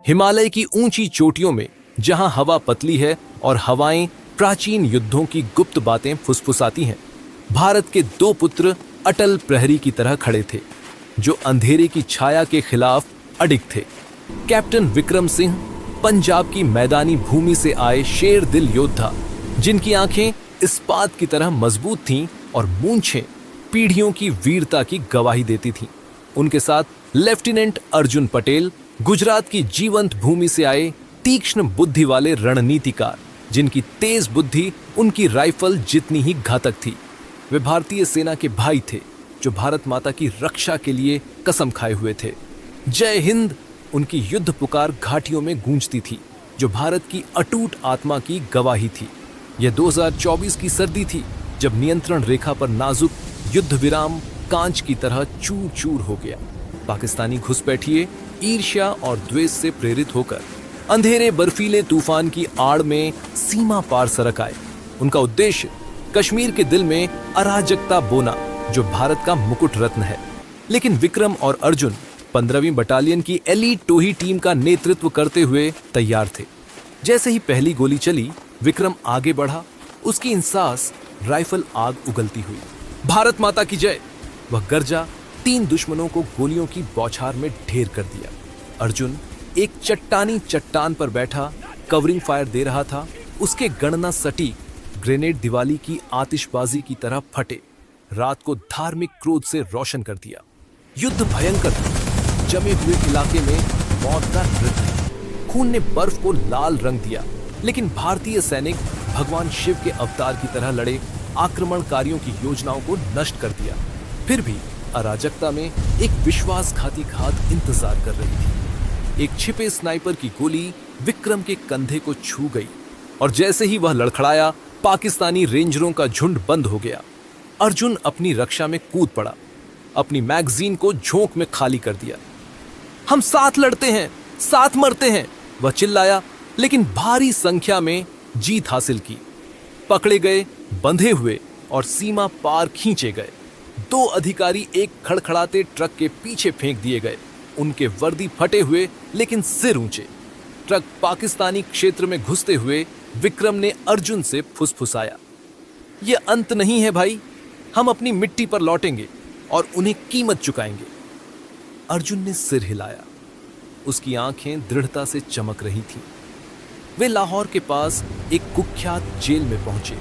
हिमालय की ऊंची चोटियों में जहां हवा पतली है और हवाएं प्राचीन युद्धों की गुप्त बातें फुसफुसाती हैं, भारत के दो पुत्र अटल प्रहरी की तरह खड़े थे, जो अंधेरे की छाया के खिलाफ अडिग थे। कैप्टन विक्रम सिंह पंजाब की मैदानी भूमि से आए शेर दिल योद्धा, जिनकी आंखें इस्पात की तरह मजबूत थीं और मूंछें पीढ़ियों की वीरता की गवाही देती थीं। उनके साथ लेफ्टिनेंट अर्जुन पटेल, गुजरात की जीवंत भूमि से आए तीक्ष्ण बुद्धि वाले रणनीतिकार, जिनकी तेज बुद्धि उनकी राइफल जितनी ही घातक थी। वे भारतीय सेना के भाई थे, जो भारत माता की रक्षा के लिए कसम खाए हुए थे। जय हिंद उनकी युद्ध पुकार घाटियों में गूंजती थी, जो भारत की अटूट आत्मा की गवाही थी। यह 2024 की सर्दी थी, जब नियंत्रण रेखा पर नाजुक युद्ध विराम कांच की तरह चूर चूर हो गया। पाकिस्तानी घुसपैठिए ईर्ष्या और द्वेष से प्रेरित होकर अंधेरे बर्फीले तूफान की आड़ में सीमा पार सरक आए। उनका उद्देश्य कश्मीर के दिल में अराजकता बोना, जो भारत का मुकुट रत्न है। लेकिन विक्रम और अर्जुन 15वीं बटालियन की एलीट टोही टीम का नेतृत्व करते हुए तैयार थे। जैसे ही पहली गोली चली, विक्रम आगे बढ़ा। उसकी इंसास राइफल आग उगलती हुई। भारत माता की जय! वह गर्जा 3 दुश्मनों को गोलियों की बौछार में ढेर कर दिया। अर्जुन एक चट्टानी चट्टान पर बैठा कवरिंग फायर दे रहा था। उसके गणना सटीक ग्रेनेड दिवाली की आतिशबाजी की तरह फटे, रात को धार्मिक क्रोध से रोशन कर दिया। युद्ध भयंकर था। जमे हुए इलाके में मौत का नृत्य, खून ने बर्फ को लाल रंग दिया। लेकिन भारतीय सैनिक भगवान शिव के अवतार की तरह लड़े, आक्रमणकारियों की योजनाओं को नष्ट कर दिया। फिर भी अराजकता में एक विश्वासघाती घात इंतजार कर रही थी। एक छिपे स्नाइपर की गोली विक्रम के कंधे को छू गई, और जैसे ही वह लड़खड़ाया, पाकिस्तानी रेंजरों का झुंड बंद हो गया। अर्जुन अपनी रक्षा में कूद पड़ा, अपनी मैगजीन को झोंक में खाली कर दिया। हम साथ लड़ते हैं, साथ मरते हैं, वह चिल्लाया, लेकिन भारी संख्या में जीत हासिल की। पकड़े गए, बंधे हुए और सीमा पार खींचे गए। 2 अधिकारी एक खड़खड़ाते ट्रक के पीछे फेंक दिए गए, उनके वर्दी फटे हुए लेकिन सिर ऊंचे। ट्रक पाकिस्तानी क्षेत्र में घुसते हुए विक्रम ने अर्जुन से फुसफुसाया, यह अंत नहीं है भाई, हम अपनी मिट्टी पर लौटेंगे और उन्हें कीमत चुकाएंगे। अर्जुन ने सिर हिलाया। उसकी आंखें दृढ़ता से चमक रही थीं। वे लाहौर के पास एक कुख्यात जेल में पहुंचे,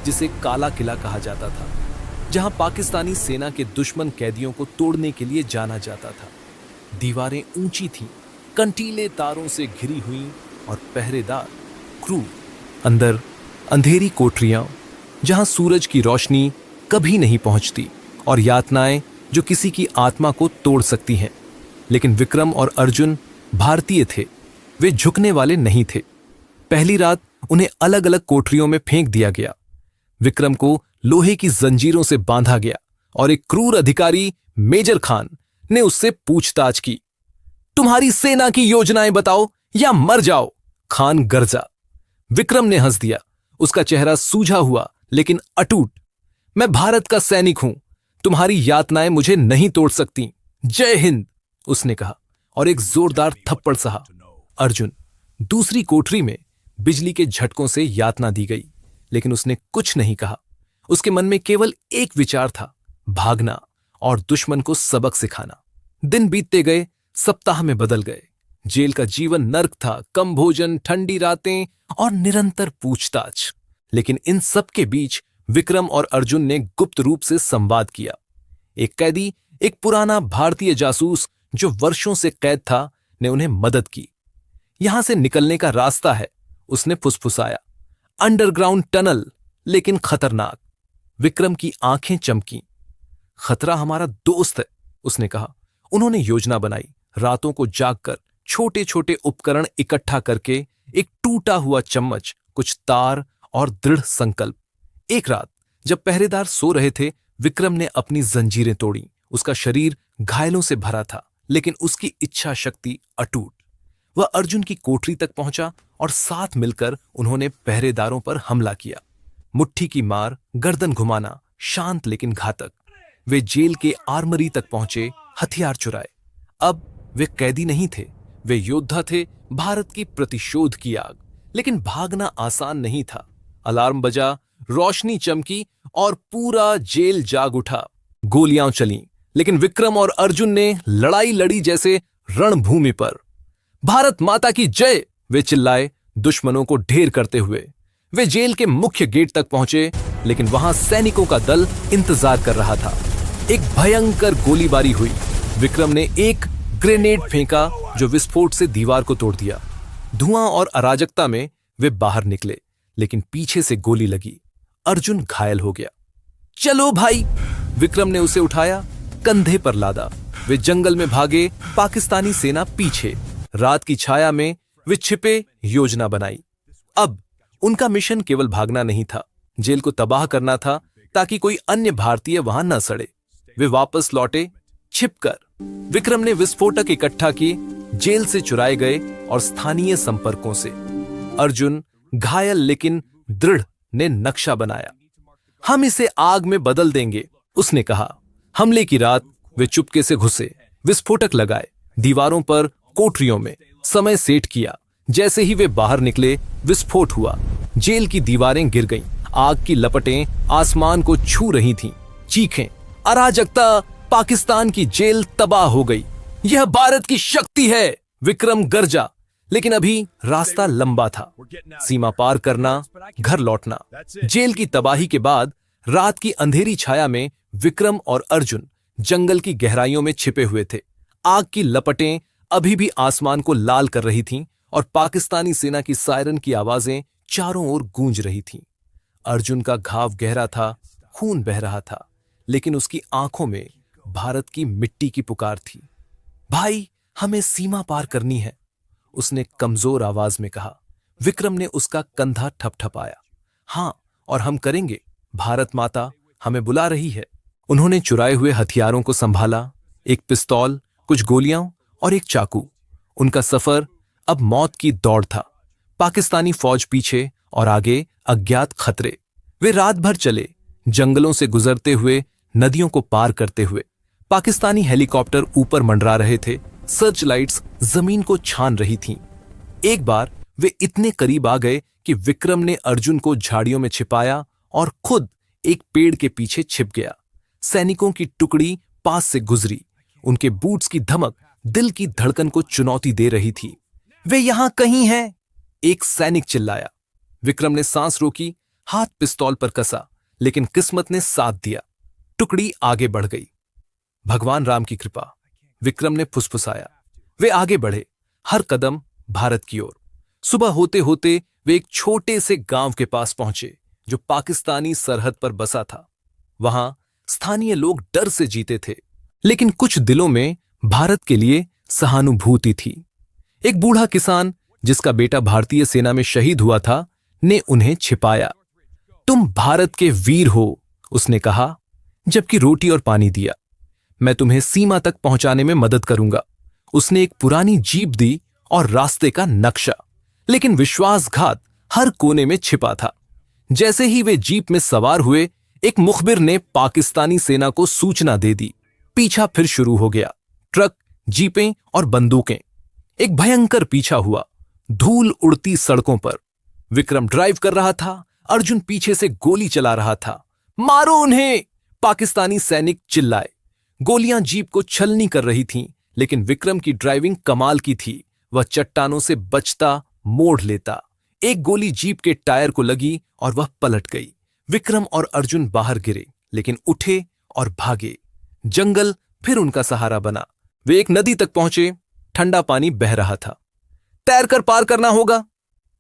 जिसे काला किला कहा जाता था, जहां पाकिस्तानी सेना के दुश्मन कैदियों को तोड़ने के लिए जाना जाता था। दीवारें ऊंची थीं, कंटीले तारों से घिरी हुई और पहरेदार क्रूर। अंदर अंधेरी कोठरियां, जहां सूरज की रोशनी कभी नहीं पहुंचती, और यातनाएं जो किसी की आत्मा को तोड़ सकती हैं। लेकिन विक्रम और अर्जुन भारतीय थे, वे झुकने वाले नहीं थे। पहली रात उन्हें अलग अलग कोठरियों में फेंक दिया गया। विक्रम को लोहे की जंजीरों से बांधा गया, और एक क्रूर अधिकारी मेजर खान ने उससे पूछताछ की। तुम्हारी सेना की योजनाएं बताओ या मर जाओ, खान गरजा। विक्रम ने हंस दिया, उसका चेहरा सूझा हुआ लेकिन अटूट। मैं भारत का सैनिक हूं, तुम्हारी यातनाएं मुझे नहीं तोड़ सकती। जय हिंद, उसने कहा, और एक जोरदार थप्पड़ सहा। अर्जुन दूसरी कोठरी में बिजली के झटकों से यातना दी गई, लेकिन उसने कुछ नहीं कहा। उसके मन में केवल एक विचार था, भागना और दुश्मन को सबक सिखाना। दिन बीतते गए, सप्ताह में बदल गए। जेल का जीवन नर्क था, कम भोजन, ठंडी रातें और निरंतर पूछताछ। लेकिन इन सब के बीच विक्रम और अर्जुन ने गुप्त रूप से संवाद किया। एक कैदी, एक पुराना भारतीय जासूस जो वर्षों से कैद था, ने उन्हें मदद की। यहां से निकलने का रास्ता है, उसने फुसफुसाया। अंडरग्राउंड टनल, लेकिन खतरनाक। विक्रम की आंखें चमकीं। खतरा हमारा दोस्त है, उसने कहा। उन्होंने योजना बनाई, रातों को जागकर छोटे छोटे उपकरण इकट्ठा करके, एक टूटा हुआ चम्मच, कुछ तार और दृढ़ संकल्प। एक रात जब पहरेदार सो रहे थे, विक्रम ने अपनी जंजीरें तोड़ी। उसका शरीर घायलों से भरा था, लेकिन उसकी इच्छा शक्ति अटूट। वह अर्जुन की कोठरी तक पहुंचा और साथ मिलकर उन्होंने पहरेदारों पर हमला किया। मुट्ठी की मार, गर्दन घुमाना, शांत लेकिन घातक। वे जेल के आर्मरी तक पहुंचे, हथियार चुराए। अब वे कैदी नहीं थे, वे योद्धा थे, भारत की प्रतिशोध की आग। लेकिन भागना आसान नहीं था। अलार्म बजा, रोशनी चमकी और पूरा जेल जाग उठा। गोलियां चलीं, लेकिन विक्रम और अर्जुन ने लड़ाई लड़ी जैसे रणभूमि पर। भारत माता की जय, वे चिल्लाए, दुश्मनों को ढेर करते हुए। वे जेल के मुख्य गेट तक पहुंचे, लेकिन वहां सैनिकों का दल इंतजार कर रहा था। एक भयंकर गोलीबारी हुई। विक्रम ने एक ग्रेनेड फेंका जो विस्फोट से दीवार को तोड़ दिया। धुआं और अराजकता में वे बाहर निकले, लेकिन पीछे से गोली लगी। अर्जुन घायल हो गया। चलो भाई, विक्रम ने उसे उठाया, कंधे पर लादा। वे जंगल में भागे, पाकिस्तानी सेना पीछे। रात की छाया में वे छिपे, योजना बनाई। अब उनका मिशन केवल भागना नहीं था, जेल को तबाह करना था, ताकि कोई अन्य भारतीय वहां न सड़े। वे वापस लौटे, छिपकर। विक्रम ने विस्फोटक इकट्ठा किए, जेल से चुराए गए और स्थानीय संपर्कों से। अर्जुन, घायल लेकिन दृढ़, ने नक्शा बनाया। हम इसे आग में बदल देंगे, उसने कहा। हमले की रात वे चुपके से घुसे, विस्फोटक लगाए, दीवारों पर, कोठरियों में। समय सेट किया। जैसे ही वे बाहर निकले, विस्फोट हुआ। जेल की दीवारें गिर गईं। आग की लपटें आसमान को छू रही थीं। चीखें, अराजकता, पाकिस्तान की जेल तबाह हो गई। यह भारत की शक्ति है, विक्रम गरजा। लेकिन अभी रास्ता लंबा था। सीमा पार करना, घर लौटना। जेल की तबाही के बाद रात की अंधेरी छाया में विक्रम और अर्जुन जंगल की गहराइयों में छिपे हुए थे। आग की लपटें अभी भी आसमान को लाल कर रही थीं और पाकिस्तानी सेना की सायरन की आवाजें चारों ओर गूंज रही थीं। अर्जुन का घाव गहरा था, खून बह रहा था, लेकिन उसकी आंखों में भारत की मिट्टी की पुकार थी। भाई, हमें सीमा पार करनी है, उसने कमजोर आवाज में कहा। विक्रम ने उसका कंधा ठपठपाया। हां, और हम करेंगे। भारत माता हमें बुला रही है। उन्होंने चुराए हुए हथियारों को संभाला, एक पिस्तौल, कुछ गोलियां और एक चाकू। उनका सफर अब मौत की दौड़ था। पाकिस्तानी फौज पीछे और आगे अज्ञात खतरे। वे रात भर चले, जंगलों से गुजरते हुए, नदियों को पार करते हुए। पाकिस्तानी हेलीकॉप्टर ऊपर मंडरा रहे थे, सर्च लाइट्स जमीन को छान रही थीं। एक बार वे इतने करीब आ गए कि विक्रम ने अर्जुन को झाड़ियों में छिपाया और खुद एक पेड़ के पीछे छिप गया। सैनिकों की टुकड़ी पास से गुजरी। उनके बूट्स की धमक दिल की धड़कन को चुनौती दे रही थी। वे यहां कहीं हैं, एक सैनिक चिल्लाया। विक्रम ने सांस रोकी, हाथ पिस्तौल पर कसा, लेकिन किस्मत ने साथ दिया। टुकड़ी आगे बढ़ गई। भगवान राम की कृपा, विक्रम ने फुसफुसाया। वे आगे बढ़े, हर कदम भारत की ओर। सुबह होते होते वे एक छोटे से गांव के पास पहुंचे, जो पाकिस्तानी सरहद पर बसा था। वहां स्थानीय लोग डर से जीते थे, लेकिन कुछ दिलों में भारत के लिए सहानुभूति थी। एक बूढ़ा किसान, जिसका बेटा भारतीय सेना में शहीद हुआ था, ने उन्हें छिपाया। तुम भारत के वीर हो, उसने कहा, जबकि रोटी और पानी दिया। मैं तुम्हें सीमा तक पहुंचाने में मदद करूंगा। उसने एक पुरानी जीप दी और रास्ते का नक्शा, लेकिन विश्वासघात हर कोने में छिपा था। जैसे ही वे जीप में सवार हुए, एक मुखबिर ने पाकिस्तानी सेना को सूचना दे दी। पीछा फिर शुरू हो गया। ट्रक, जीपें और बंदूकें। एक भयंकर पीछा हुआ, धूल उड़ती सड़कों पर। विक्रम ड्राइव कर रहा था, अर्जुन पीछे से गोली चला रहा था। मारो उन्हें, पाकिस्तानी सैनिक चिल्लाए। गोलियां जीप को छलनी कर रही थीं, लेकिन विक्रम की ड्राइविंग कमाल की थी। वह चट्टानों से बचता, मोड़ लेता। एक गोली जीप के टायर को लगी और वह पलट गई। विक्रम और अर्जुन बाहर गिरे, लेकिन उठे और भागे। जंगल फिर उनका सहारा बना। वे एक नदी तक पहुंचे, ठंडा पानी बह रहा था। तैरकर पार करना होगा,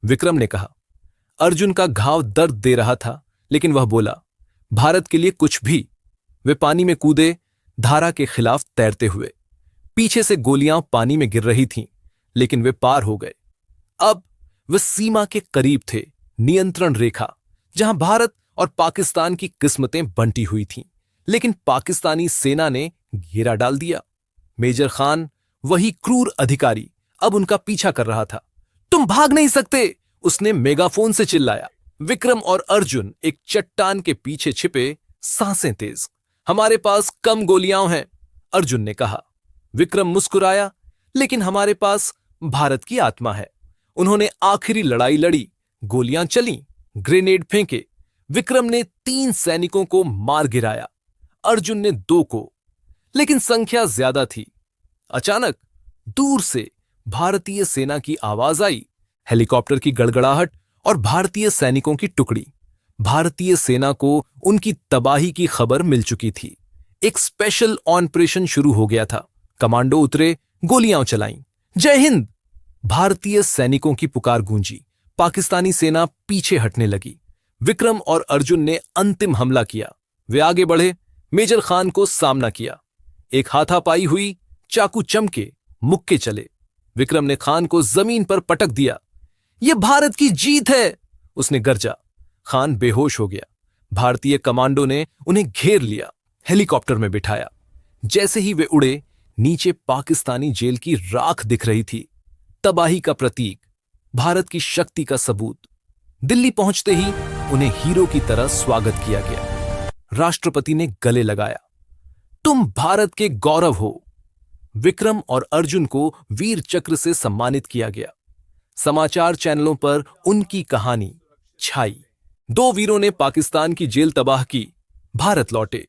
विक्रम ने कहा। अर्जुन का घाव दर्द दे रहा था, लेकिन वह बोला, भारत के लिए कुछ भी। वे पानी में कूदे, धारा के खिलाफ तैरते हुए। पीछे से गोलियां पानी में गिर रही थीं, लेकिन वे पार हो गए। अब वे सीमा के करीब थे, नियंत्रण रेखा, जहां भारत और पाकिस्तान की किस्मतें बंटी हुई थीं। लेकिन पाकिस्तानी सेना ने घेरा डाल दिया। मेजर खान, वही क्रूर अधिकारी, अब उनका पीछा कर रहा था। तुम भाग नहीं सकते, उसने मेगाफोन से चिल्लाया। विक्रम और अर्जुन एक चट्टान के पीछे छिपे, सांसें तेज। हमारे पास कम गोलियां हैं, अर्जुन ने कहा। विक्रम मुस्कुराया, लेकिन हमारे पास भारत की आत्मा है। उन्होंने आखिरी लड़ाई लड़ी, गोलियां चली, ग्रेनेड फेंके। विक्रम ने 3 सैनिकों को मार गिराया, अर्जुन ने 2 को, लेकिन संख्या ज्यादा थी। अचानक दूर से भारतीय सेना की आवाज आई, हेलीकॉप्टर की गड़गड़ाहट और भारतीय सैनिकों की टुकड़ी। भारतीय सेना को उनकी तबाही की खबर मिल चुकी थी। एक स्पेशल ऑपरेशन शुरू हो गया था। कमांडो उतरे, गोलियां चलाईं। जय हिंद! भारतीय सैनिकों की पुकार गूंजी। पाकिस्तानी सेना पीछे हटने लगी। विक्रम और अर्जुन ने अंतिम हमला किया। वे आगे बढ़े, मेजर खान को सामना किया। एक हाथापाई हुई, चाकू चमके, मुक्के चले। विक्रम ने खान को जमीन पर पटक दिया। यह भारत की जीत है, उसने गर्जा। खान बेहोश हो गया। भारतीय कमांडो ने उन्हें घेर लिया, हेलीकॉप्टर में बिठाया। जैसे ही वे उड़े, नीचे पाकिस्तानी जेल की राख दिख रही थी। तबाही का प्रतीक, भारत की शक्ति का सबूत। दिल्ली पहुंचते ही उन्हें हीरो की तरह स्वागत किया गया। राष्ट्रपति ने गले लगाया। तुम भारत के गौरव हो। विक्रम और अर्जुन को वीर चक्र से सम्मानित किया गया। समाचार चैनलों पर उनकी कहानी छाई। 2 वीरों ने पाकिस्तान की जेल तबाह की, भारत लौटे।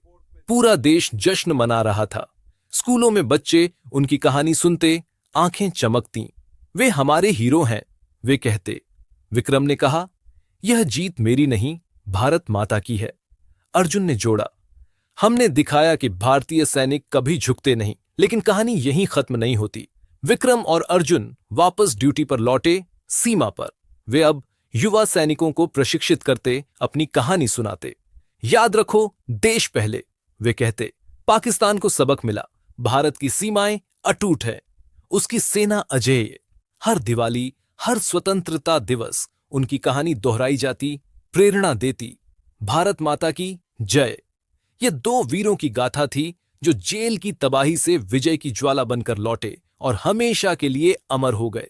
पूरा देश जश्न मना रहा था। स्कूलों में बच्चे उनकी कहानी सुनते, आंखें चमकतीं। वे हमारे हीरो हैं, वे कहते। विक्रम ने कहा, यह जीत मेरी नहीं, भारत माता की है। अर्जुन ने जोड़ा, हमने दिखाया कि भारतीय सैनिक कभी झुकते नहीं, लेकिन कहानी यहीं खत्म नहीं होती। विक्रम और अर्जुन वापस ड्यूटी पर लौटे, सीमा पर। वे अब युवा सैनिकों को प्रशिक्षित करते, अपनी कहानी सुनाते। याद रखो, देश पहले, वे कहते। पाकिस्तान को सबक मिला, भारत की सीमाएं अटूट है, उसकी सेना अजेय। हर दिवाली, हर स्वतंत्रता दिवस उनकी कहानी दोहराई जाती, प्रेरणा देती। भारत माता की जय। ये 2 वीरों की गाथा थी जो जेल की तबाही से विजय की ज्वाला बनकर लौटे और हमेशा के लिए अमर हो गए।